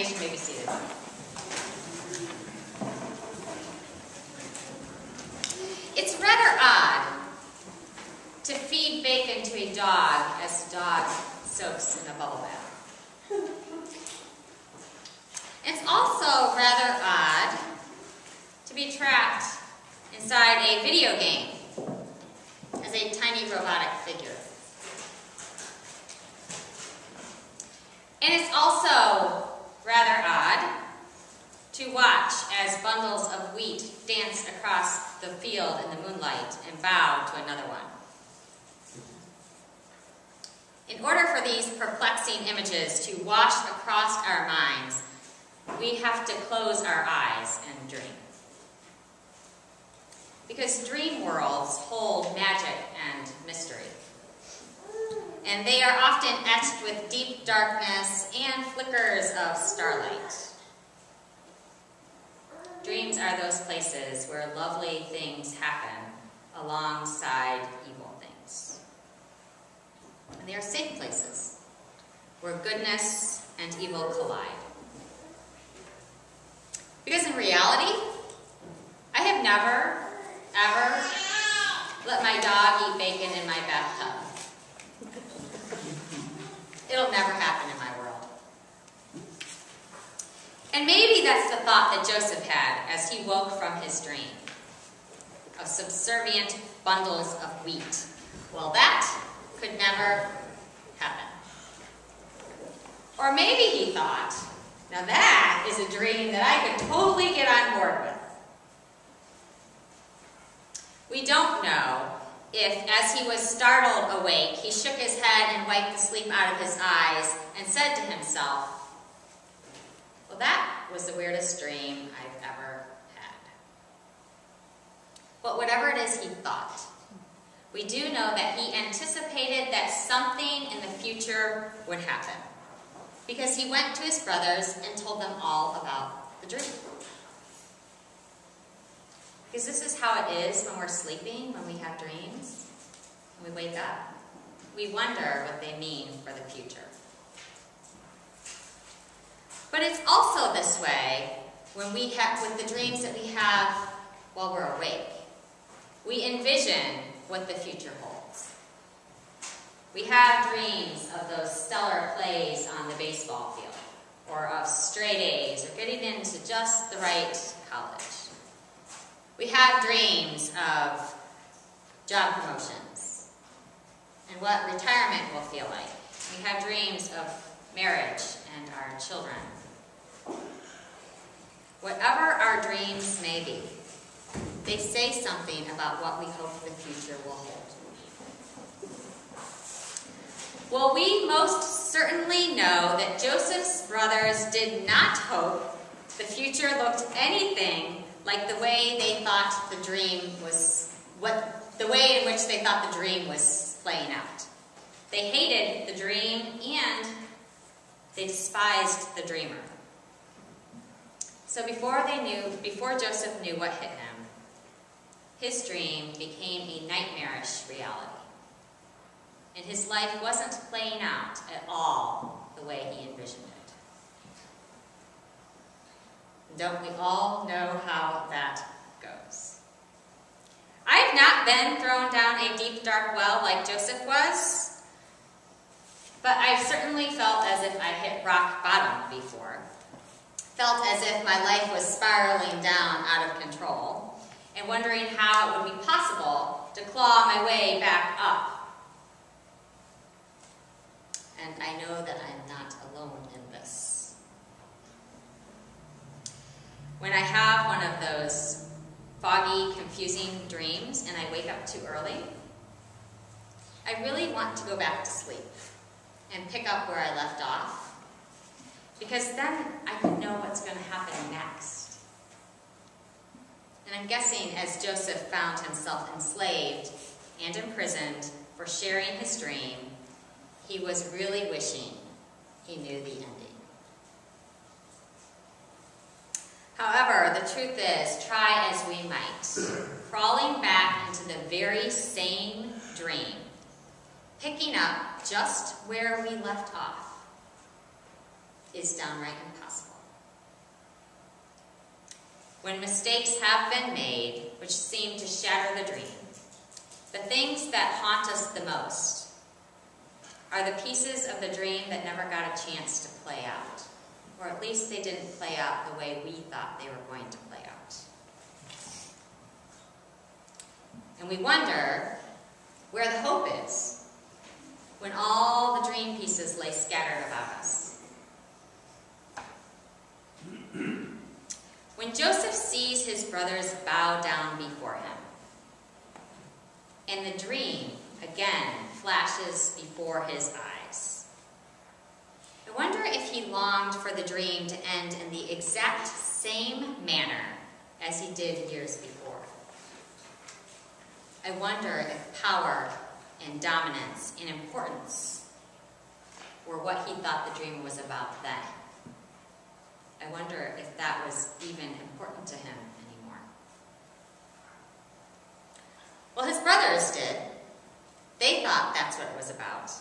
animation may be seated. It's rather odd to feed bacon to a dog as the dog soaks in a bubble bath. It's also rather odd to be trapped inside a video game as a tiny robotic figure. And it's also rather odd to watch as bundles of wheat dance across the field in the moonlight and bow to another one. In order for these perplexing images to wash across our minds, we have to close our eyes and dream. Because dream worlds hold magic and mystery. And they are often etched with deep darkness and flickers of starlight. Dreams are those places where lovely things happen alongside evil things. And they are safe places where goodness and evil collide. Because in reality, I have never, ever let my dog eat bacon in my bathtub. It'll never happen in my world. And maybe that's the thought that Joseph had as he woke from his dream of subservient bundles of wheat. Well, that could never happen. Or maybe he thought, now that is a dream that I could totally get on board with. We don't know if, as he was startled awake, he shook his head and wiped the sleep out of his eyes and said to himself, well, that was the weirdest dream I've ever had. But whatever it is he thought, we do know that he anticipated that something in the future would happen, because he went to his brothers and told them all about the dream. Because this is how it is when we're sleeping, when we have dreams, when we wake up. We wonder what they mean for the future. But it's also this way when we have, with the dreams that we have while we're awake. We envision what the future holds. We have dreams of those stellar plays on the baseball field, or of straight A's, or getting into just the right college. We have dreams of job promotions and what retirement will feel like. We have dreams of marriage and our children. Whatever our dreams may be, they say something about what we hope the future will hold. Well, we most certainly know that Joseph's brothers did not hope the future looked anything like the way they thought the dream was, the way in which they thought the dream was playing out. They hated the dream and they despised the dreamer. So before Joseph knew what hit him, his dream became a nightmarish reality. And his life wasn't playing out at all the way he envisioned it. Don't we all know how that goes? I've not been thrown down a deep, dark well like Joseph was, but I've certainly felt as if I hit rock bottom before. Felt as if my life was spiraling down out of control, and wondering how it would be possible to claw my way back up. And I know that I'm not alone in this. When I have one of those foggy, confusing dreams and I wake up too early, I really want to go back to sleep and pick up where I left off, because then I can know what's going to happen next. And I'm guessing as Joseph found himself enslaved and imprisoned for sharing his dream, he was really wishing he knew the ending. However, the truth is, try as we might, crawling back into the very same dream, picking up just where we left off, is downright impossible. When mistakes have been made, which seem to shatter the dream, the things that haunt us the most are the pieces of the dream that never got a chance to play out, or at least they didn't play out the way we thought they were going to play out. And we wonder where the hope is when all the dream pieces lay scattered about us. When Joseph sees his brothers bow down before him, and the dream again flashes before his eyes, I wonder if he longed for the dream to end in the exact same manner as he did years before. I wonder if power and dominance and importance were what he thought the dream was about then. I wonder if that was even important to him anymore. Well, his brothers did. They thought that's what it was about.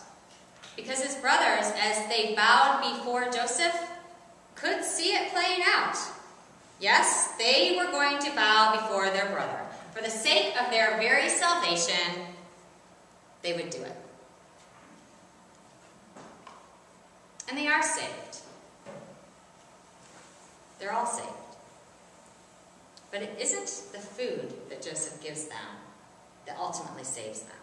Because his brothers, as they bowed before Joseph, could see it playing out. Yes, they were going to bow before their brother. For the sake of their very salvation, they would do it. And they are saved. They're all saved. But it isn't the food that Joseph gives them that ultimately saves them.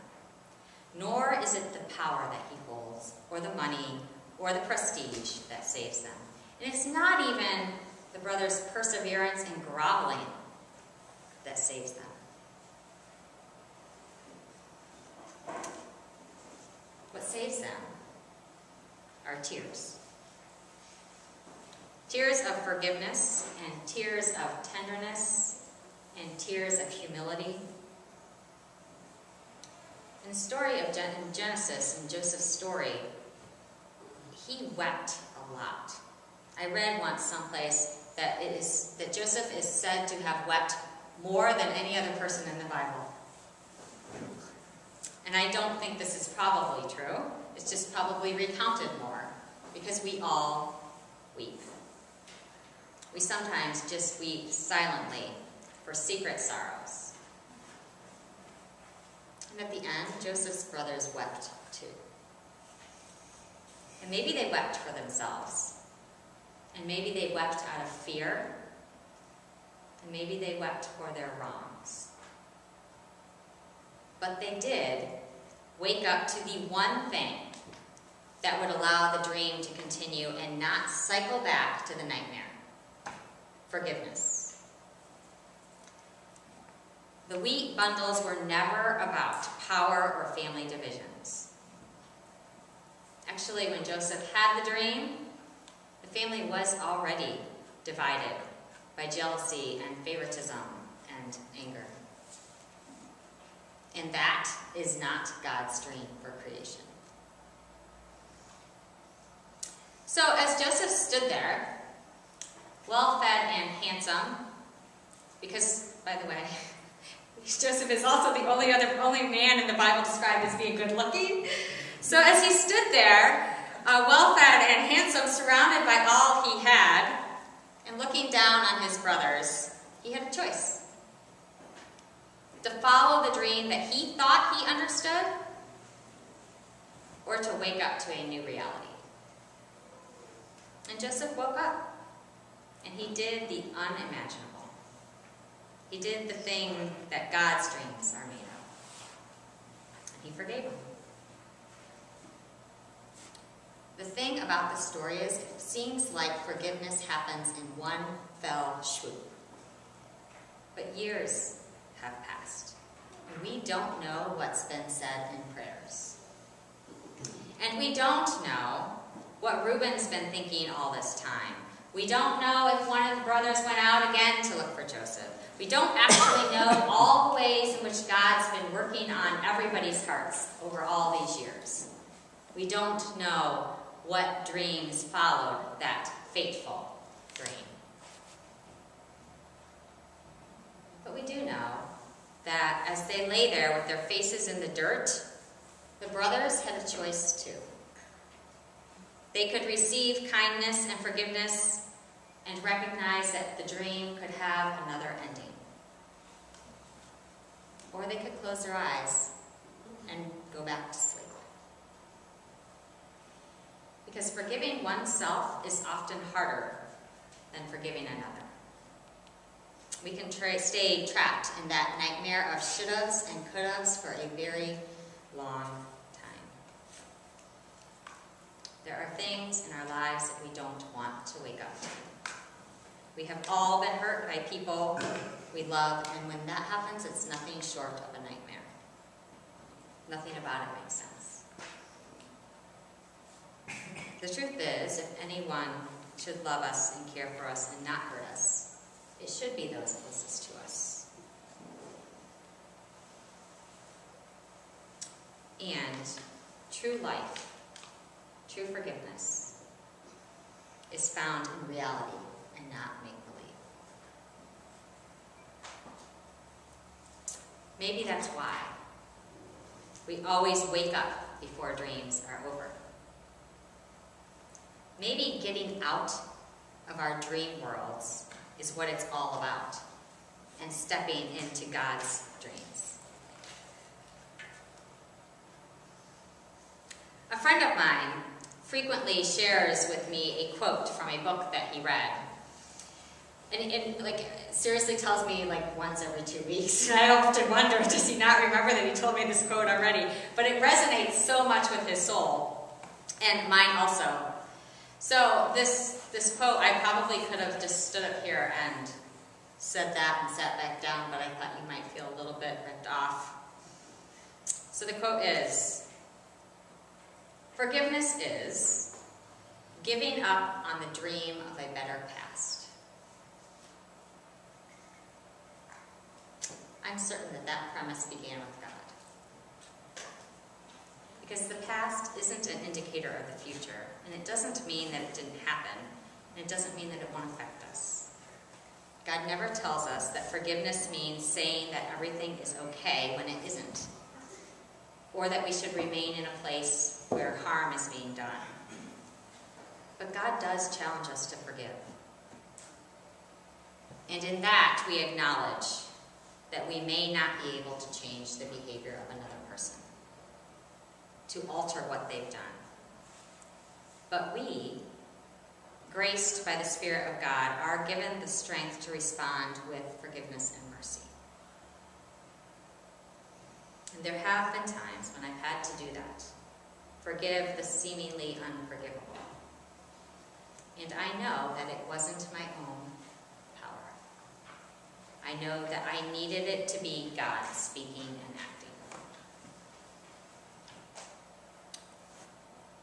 Nor is it the power that he holds, or the money, or the prestige that saves them. And it's not even the brothers' perseverance and groveling that saves them. What saves them are tears. Tears of forgiveness, and tears of tenderness, and tears of humility. In the story of Genesis, in Joseph's story, he wept a lot. I read once someplace that Joseph is said to have wept more than any other person in the Bible. And I don't think this is probably true. It's just probably recounted more, because we all weep. We sometimes just weep silently for secret sorrows. And at the end, Joseph's brothers wept too. And maybe they wept for themselves. And maybe they wept out of fear. And maybe they wept for their wrongs. But they did wake up to the one thing that would allow the dream to continue and not cycle back to the nightmare: forgiveness. The wheat bundles were never about power or family divisions. Actually, when Joseph had the dream, the family was already divided by jealousy and favoritism and anger. And that is not God's dream for creation. So as Joseph stood there, well-fed and handsome, because, by the way, Joseph is also the only man in the Bible described as being good-looking. So as he stood there, well-fed and handsome, surrounded by all he had, and looking down on his brothers, he had a choice: to follow the dream that he thought he understood, or to wake up to a new reality. And Joseph woke up, and he did the unimaginable. He did the thing that God's dreams are made of. And he forgave him. The thing about the story is, it seems like forgiveness happens in one fell swoop. But years have passed, and we don't know what's been said in prayers. And we don't know what Reuben's been thinking all this time. We don't know if one of the brothers went out again to look for Joseph. We don't actually know all the ways in which God's been working on everybody's hearts over all these years. We don't know what dreams followed that fateful dream. But we do know that as they lay there with their faces in the dirt, the brothers had a choice too. They could receive kindness and forgiveness and recognize that the dream could have another ending. Or they could close their eyes and go back to sleep. Because forgiving oneself is often harder than forgiving another. We can stay trapped in that nightmare of should-haves and could-haves for a very long time. There are things in our lives that we don't want to wake up to. We have all been hurt by people we love, and when that happens, it's nothing short of a nightmare. Nothing about it makes sense. The truth is, if anyone should love us and care for us and not hurt us, it should be those closest to us. And true life, true forgiveness, is found in reality and not make-believe. Maybe that's why we always wake up before dreams are over. Maybe getting out of our dream worlds is what it's all about, and stepping into God's dreams. A friend of mine frequently shares with me a quote from a book that he read. And like, seriously tells me like once every 2 weeks. And I often wonder, does he not remember that he told me this quote already? But it resonates so much with his soul, and mine also. So this quote, I probably could have just stood up here and said that and sat back down, but I thought you might feel a little bit ripped off. So the quote is, "Forgiveness is giving up on the dream of a better past." I'm certain that that premise began with God. Because the past isn't an indicator of the future, and it doesn't mean that it didn't happen, and it doesn't mean that it won't affect us. God never tells us that forgiveness means saying that everything is okay when it isn't, or that we should remain in a place where harm is being done. But God does challenge us to forgive. And in that, we acknowledge that we may not be able to change the behavior of another person, to alter what they've done. But we, graced by the Spirit of God, are given the strength to respond with forgiveness and mercy. And there have been times when I've had to do that. Forgive the seemingly unforgivable. And I know that it wasn't my own power. I know that I needed it to be God speaking and acting.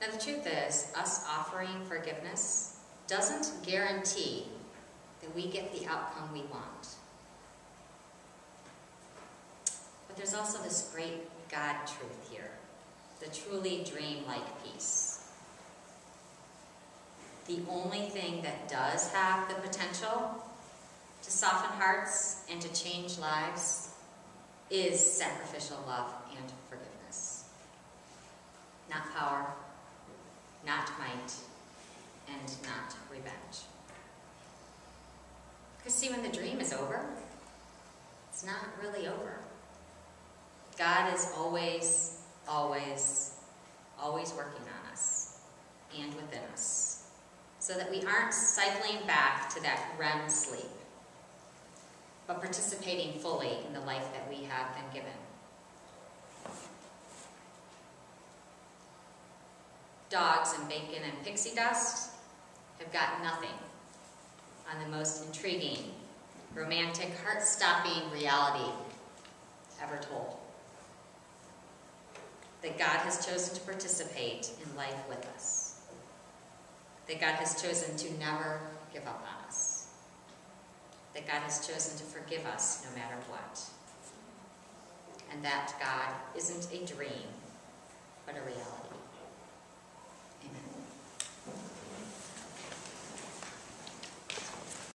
Now the truth is, us offering forgiveness doesn't guarantee that we get the outcome we want. But there's also this great God truth here, the truly dreamlike peace. The only thing that does have the potential to soften hearts and to change lives is sacrificial love and forgiveness. Not power, not might, and not revenge. Because see, when the dream is over, it's not really over. God is always, always, always working on us and within us, so that we aren't cycling back to that REM sleep, but participating fully in the life that we have been given. Dogs and bacon and pixie dust have got nothing on the most intriguing, romantic, heart-stopping reality ever told. That God has chosen to participate in life with us. That God has chosen to never give up on us. That God has chosen to forgive us no matter what. And that God isn't a dream, but a reality.